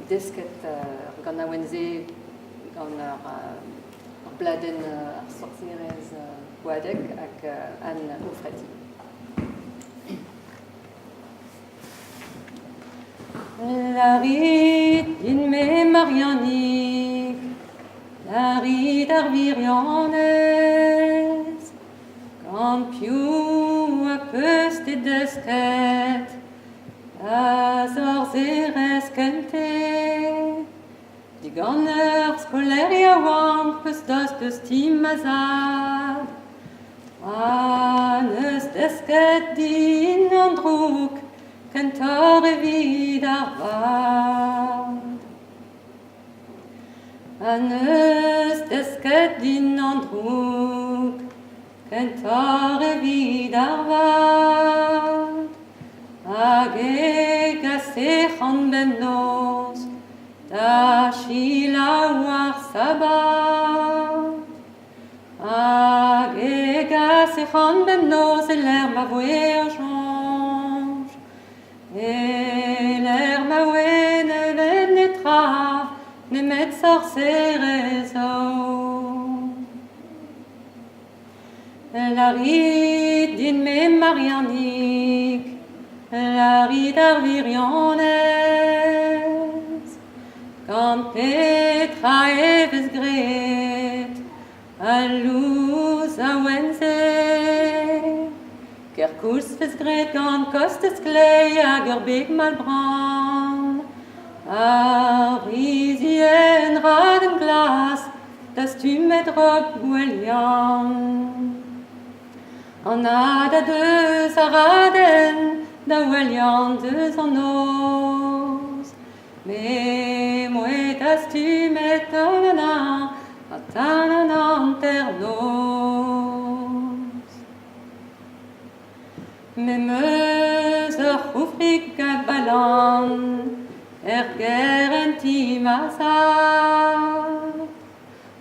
desket gant a wenze gant ar bladen ar sorserez boadek hag an ofreti. La rit din me marianik, la rit ar virionez, gant piou a peus te desket, a sorserez kente, digant ur skoleria wank peus dost deus timazad, neus desket din an drouk, kentor evit ar vad. Neus desket din an drouk, kentor evit ar vad. Hag sec'han ben noz, da chilaou ar sabat. Hag sec'han ben noz e l'er ma voe o chanj. E l'er ma voe ne vet netra, ne met sorserez o. La rit din me marianik, la rit ar virionez, gant petra evez gret, a louz a wenze, ker koulz vez gret gant kostez klei hag ur beg malbran, ar brizien rad en glas, da stumet rog gwelian. An a da deus a raden, da welian deus an noz. Me moet a stumet tanana, a tanana an ter noz. Me meus ur c'houfrig a balan, ger en timazad.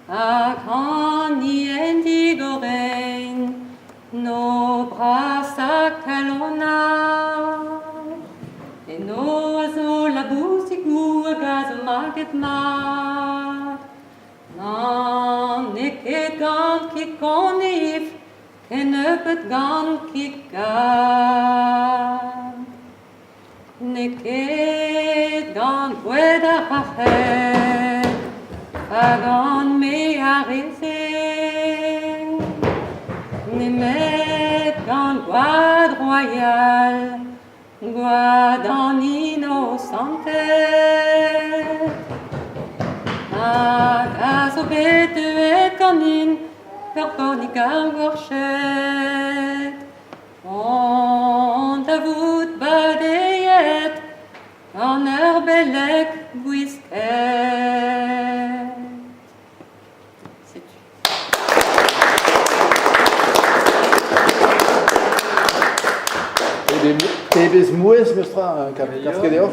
Hag an ien digorein, no bras a kalonad, e no a zo la bousik mou a gaz o maget mat. Nan ne ket gant ki konif, ken eupet gant ki gad. Ne ket gant gwed a rachet, a gant me a reze. Ne met gant gwad royal, gwad an inocentet. Hag a zo bet eet ganin, ur bornig ar gorchet. Ont a vout badeiet, an ur belek bouisket. TAB.TV mouez, mestra, kasket eo.